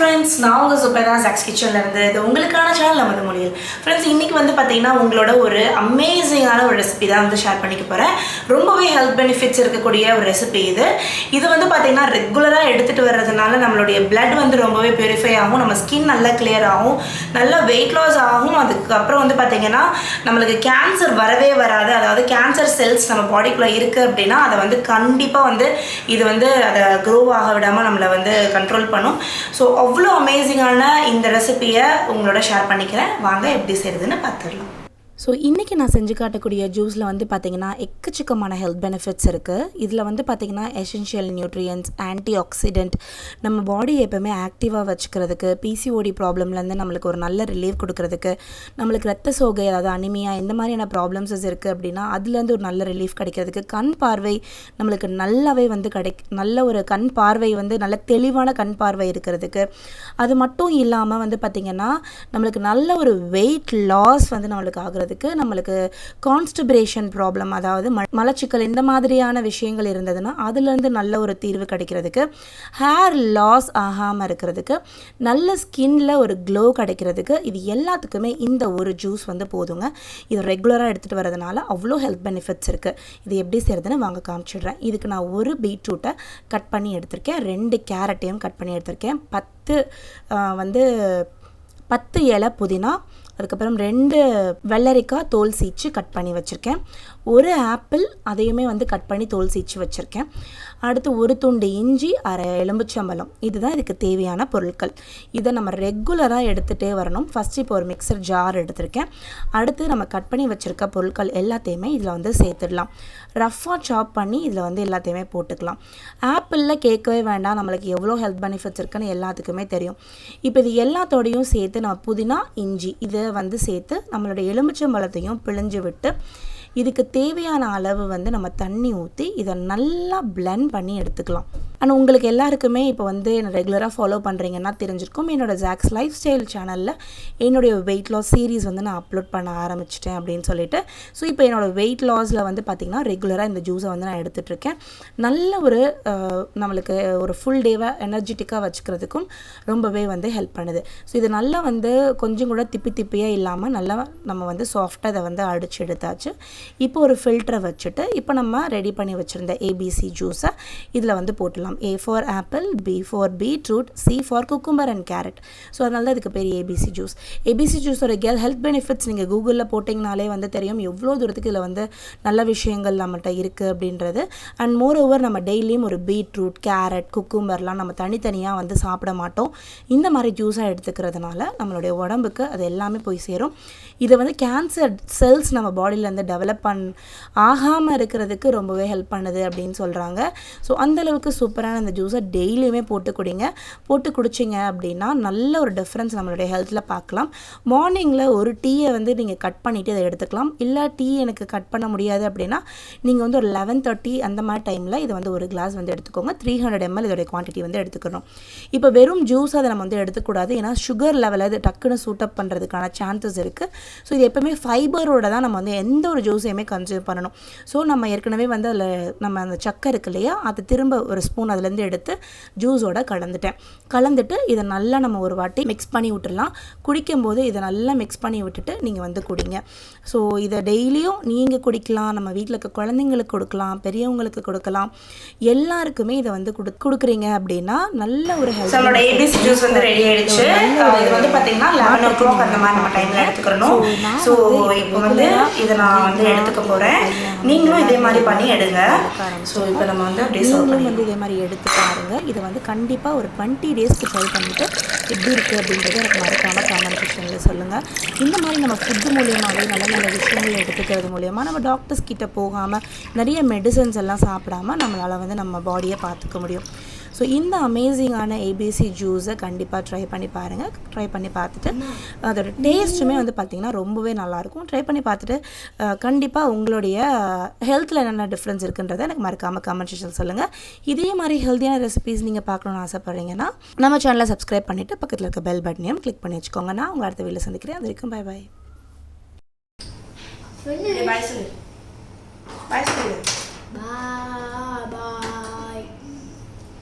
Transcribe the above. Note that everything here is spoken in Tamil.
friends, நான் உங்க சுபேதா zacs kitchen இருந்து இது உங்களுக்கான சேனல் நமது மொழியில். Friends, இன்னைக்கு வந்து பாத்தீங்கன்னா உங்களோட ஒரு அமேசிங்கான ஒரு ரெசிபி தான் வந்து ஷேர் பண்ணிக்க போறேன். ரொம்பவே ஹெல்த் பெனிஃபிட்ஸ் இருக்கக்கூடிய ஒரு ரெசிபி இது. இது வந்து பாத்தீங்கன்னா ரெகுலரா எடுத்துட்டு வர்றதுனால நம்மளுடைய blood வந்து ரொம்பவே பியூரிஃபை ஆகும், நம்ம ஸ்கின் நல்லா கிளியர் ஆகும், நல்ல weight loss ஆகும். அதுக்கு அப்புறம் வந்து பாத்தீங்கன்னா நமக்கு கேன்சர் வரவே வராது. அதாவது கேன்சர் செல்ஸ் நம்ம பாடிக்குள்ள இருக்கு அப்படினா அத வந்து கண்டிப்பா வந்து இது வந்து அத grow ஆக விடாம நம்மள வந்து கண்ட்ரோல் பண்ணும். ஸோ அவ்வளோ அமேசிங்கான இந்த ரெசிபியை உங்களோட ஷேர் பண்ணிக்கிறேன். வாங்க எப்படி செய்கிறதுன்னு பார்த்துடலாம். ஸோ இன்றைக்கி நான் செஞ்சு காட்டக்கூடிய ஜூஸில் வந்து பார்த்திங்கன்னா எக்கச்சக்கமான ஹெல்த் பெனிஃபிட்ஸ் இருக்குது. இதில் வந்து பார்த்திங்கன்னா எசென்ஷியல் நியூட்ரியன்ஸ், ஆன்டி ஆக்சிடென்ட், நம்ம பாடியை எப்போவுமே ஆக்டிவாக வச்சுக்கிறதுக்கு, பிசிஓடி ப்ராப்ளம்லேருந்து நம்மளுக்கு ஒரு நல்ல ரிலீஃப் கொடுக்கறதுக்கு, நம்மளுக்கு ரத்த சோகை அதாவது அனிமியா இந்த மாதிரியான ப்ராப்ளம்ஸஸ் இருக்குது அப்படின்னா அதுலேருந்து ஒரு நல்ல ரிலீஃப் கிடைக்கிறதுக்கு, கண் பார்வை நம்மளுக்கு நல்லாவே வந்து நல்ல ஒரு கண் பார்வை வந்து நல்ல தெளிவான கண் பார்வை இருக்கிறதுக்கு, அது மட்டும் இல்லாமல் வந்து பார்த்திங்கன்னா நம்மளுக்கு நல்ல ஒரு வெயிட் லாஸ் வந்து நம்மளுக்கு ஆகுறது, நம்மளுக்கு கான்ஸ்டிபேஷன் ப்ராப்ளம் அதாவது மலச்சிக்கல் இந்த மாதிரியான விஷயங்கள் இருந்ததுன்னா அதுலேருந்து நல்ல ஒரு தீர்வு கிடைக்கிறதுக்கு, ஹேர் லாஸ் ஆகாமல் இருக்கிறதுக்கு, நல்ல ஸ்கின்ல ஒரு க்ளோ கிடைக்கிறதுக்கு, இது எல்லாத்துக்குமே இந்த ஒரு ஜூஸ் வந்து போதுங்க. இது ரெகுலராக எடுத்துகிட்டு வரதுனால அவ்வளோ ஹெல்த் பெனிஃபிட்ஸ் இருக்குது. இது எப்படி செய்கிறதுன்னு வாங்க காமிச்சிடுறேன். இதுக்கு நான் ஒரு பீட்ரூட்டை கட் பண்ணி எடுத்திருக்கேன், 2 கேரட்டையும் கட் பண்ணி எடுத்திருக்கேன், 10 இலை புதினா, அதுக்கப்புறம் 2 வெள்ளரிக்காய் தோல் சீச்சு கட் பண்ணி வச்சுருக்கேன், ஒரு ஆப்பிள் அதையுமே வந்து கட் பண்ணி தோல் சீச்சு வச்சுருக்கேன், அடுத்து ஒரு துண்டு இஞ்சி, அரை எலும்புச்சம்பழம். இதுதான் இதுக்கு தேவையான பொருட்கள். இதை நம்ம ரெகுலராக எடுத்துகிட்டே வரணும். ஃபஸ்ட்டு இப்போ ஒரு மிக்சர் ஜார் எடுத்திருக்கேன். அடுத்து நம்ம கட் பண்ணி வச்சுருக்க பொருட்கள் எல்லாத்தையுமே இதில் வந்து சேர்த்துடலாம். ரஃப்பாக சாப் பண்ணி இதில் வந்து எல்லாத்தையுமே போட்டுக்கலாம். ஆப்பிளில் கேட்கவே வேண்டாம், நம்மளுக்கு எவ்வளோ ஹெல்த் பெனிஃபிட்ஸ் இருக்குன்னு எல்லாத்துக்குமே தெரியும். இப்போ இது எல்லாத்தோடையும் சேர்த்து நம்ம புதினா, இஞ்சி இதை வந்து சேர்த்து நம்மளுடைய எலுமிச்சம்பழத்தையும் பிழிஞ்சு விட்டு இதுக்கு தேவையான அளவு வந்து நம்ம தண்ணி ஊற்றி இதை நல்லா பிளெண்ட் பண்ணி எடுத்துக்கலாம். ஆனால் உங்களுக்கு எல்லாருக்குமே இப்போ வந்து என்னை ரெகுலராக ஃபாலோ பண்ணுறீங்கன்னா தெரிஞ்சிருக்கும், என்னோடய ஜாக்ஸ் லைஃப் ஸ்டைல் சேனலில் என்னுடைய வெயிட் லாஸ் சீரீஸ் வந்து நான் அப்லோட் பண்ண ஆரம்பிச்சிட்டேன் அப்படின்னு சொல்லிட்டு. ஸோ இப்போ என்னோடய வெயிட் லாஸில் வந்து பார்த்திங்கன்னா ரெகுலராக இந்த ஜூஸை வந்து நான் எடுத்துகிட்ருக்கேன். நல்ல ஒரு நம்மளுக்கு ஒரு ஃபுல் டேவை எனர்ஜெட்டிக்காக வச்சுக்கிறதுக்கும் ரொம்பவே வந்து ஹெல்ப் பண்ணுது. ஸோ இது நல்லா வந்து கொஞ்சம் கூட திப்பியாக இல்லாமல் நல்லா நம்ம வந்து சாஃப்டாக இதை வந்து அடித்து எடுத்தாச்சு. இப்போ ஒரு ஃபில்டரை வச்சுட்டு இப்போ நம்ம ரெடி பண்ணி வச்சுருந்த ஏபிசி ஜூஸை இதில் வந்து போட்டலாம். A for apple, B for beetroot, C for cucumber and carrot. So அதனால தான் இதுக்கு பேர் ஏபிசி ஜூஸ். ஏபிசி ஜூஸோட ஹெல்த் பெனிஃபிட்ஸ் நீங்கள் கூகுளில் போட்டிங்கனாலே வந்து தெரியும் எவ்வளோ தூரத்துக்கு இதில் வந்து நல்ல விஷயங்கள் நம்மகிட்ட இருக்குது அப்படின்றது. அண்ட் மோர் ஓவர் நம்ம டெய்லியும் ஒரு பீட்ரூட், கேரட், குக்கும்பர்லாம் நம்ம தனித்தனியாக வந்து சாப்பிட மாட்டோம். இந்த மாதிரி ஜூஸாக எடுத்துக்கிறதுனால நம்மளுடைய உடம்புக்கு அது எல்லாமே போய் சேரும். இதை வந்து கேன்சர் செல்ஸ் நம்ம பாடியிலேருந்து டெவலப் ஆகாமல் இருக்கிறதுக்கு ரொம்பவே ஹெல்ப் பண்ணுது அப்படின்னு சொல்கிறாங்க. ஸோ அந்தளவுக்கு சூப்பரான இந்த ஜூஸை டெய்லியுமே போட்டு குடிங்க. போட்டு குடிச்சிங்க அப்படின்னா நல்ல ஒரு டிஃப்ரென்ஸ் நம்மளுடைய ஹெல்த்தில் பார்க்கலாம். மார்னிங்கில் ஒரு டீயை வந்து நீங்கள் கட் பண்ணிவிட்டு இதை எடுத்துக்கலாம். இல்லை டீ எனக்கு கட் பண்ண முடியாது அப்படின்னா நீங்கள் வந்து ஒரு 11:30 அந்த மாதிரி டைமில் இதை வந்து ஒரு கிளாஸ் வந்து எடுத்துக்கோங்க. 300 ml இதோடைய குவான்டிட்டி வந்து எடுத்துக்கணும். இப்போ வெறும் ஜூஸ் அதை நம்ம வந்து எடுத்துக்கூடாது, ஏன்னா சுகர் லெவலை இது டக்குன்னு சூட்டப் பண்ணுறதுக்கான சான்சஸ் இருக்குது. ஸோ இது எப்போவுமே ஃபைபரோட தான் நம்ம வந்து எந்த ஒரு ஜூஸையுமே கன்சியூம் பண்ணணும். ஸோ நம்ம ஏற்கனவே வந்து அதில் நம்ம அந்த சக்கை இருக்கு இல்லையா, அது திரும்ப ஒரு ஸ்பூன் அதுலேருந்து எடுத்து ஜூஸோட கலந்துட்டு இதை நல்லா நம்ம ஒரு வாட்டி மிக்ஸ் பண்ணி விட்டுடலாம். குடிக்கும்போது இதை நல்லா மிக்ஸ் பண்ணி விட்டுட்டு நீங்கள் வந்து குடிங்க. ஸோ இதை டெய்லியும் நீங்கள் குடிக்கலாம், நம்ம வீட்டில் இருக்க குழந்தைங்களுக்கு கொடுக்கலாம், பெரியவங்களுக்கு கொடுக்கலாம், எல்லாருக்குமே இதை வந்து கொடுக்குறீங்க அப்படின்னா நல்ல ஒரு ஹெல்த். நம்மளோட ஏபிசி ஜூஸ் வந்து ரெடி ஆயிடுச்சு. இது வந்து பார்த்தீங்கன்னா 11 o'clock அந்த மாதிரி நம்ம டைமில் எடுத்துக்கணும். ஸோ இப்போ வந்து இதை நான் வந்து எடுத்துக்க போகிறேன். நீங்களும் இதே மாதிரி பண்ணி எடுங்க. ஸோ இப்போ நம்ம வந்து அப்படியே வந்து இதே மாதிரி எடுத்து பாருங்க. இதை வந்து கண்டிப்பாக ஒரு 20 டேஸ்க்கு ட்ரை பண்ணிவிட்டு எப்படி இருக்குது அப்படின்றத எனக்கு மறக்காமல் காமெண்ட் செக்ஷனில் சொல்லுங்கள். இந்த மாதிரி நம்ம ஃபுட்டு மூலியமாகவே நல்ல நல்ல விஷயங்கள் எடுத்துக்கிறது மூலியமாக நம்ம டாக்டர்ஸ் கிட்ட போகாமல் நிறைய மெடிசன்ஸ் எல்லாம் சாப்பிடாமல் நம்மளால் வந்து நம்ம பாடியை பார்த்துக்க முடியும். ஸோ இந்த அமேசிங்கான ஏபிசி ஜூஸை கண்டிப்பாக ட்ரை பண்ணி பாருங்கள். ட்ரை பண்ணி பார்த்துட்டு அதோட டேஸ்ட்டுமே வந்து பார்த்திங்கன்னா ரொம்பவே நல்லாயிருக்கும். ட்ரை பண்ணி பார்த்துட்டு கண்டிப்பாக உங்களுடைய ஹெல்த்தில் என்னென்ன டிஃப்ரென்ஸ் இருக்குன்றதை எனக்கு மறக்காமல் கமெண்ட் செக்ஷன் சொல்லுங்கள். இதே மாதிரி ஹெல்த்தியான ரெசிபீஸ் நீங்கள் பார்க்கணுன்னு ஆசைப்பட்றீங்கன்னா நம்ம சேனலை சப்ஸ்கிரைப் பண்ணிவிட்டு பக்கத்தில் இருக்க பெல் பட்டனையும் கிளிக் பண்ணி வச்சுக்கோங்க. நான் உங்களை அடுத்த வீடியோவில் சந்திக்கிறேன். அது வரைக்கும் பை பாய். பாய் சொல்லு. பாய் சொல்லு. பாய்.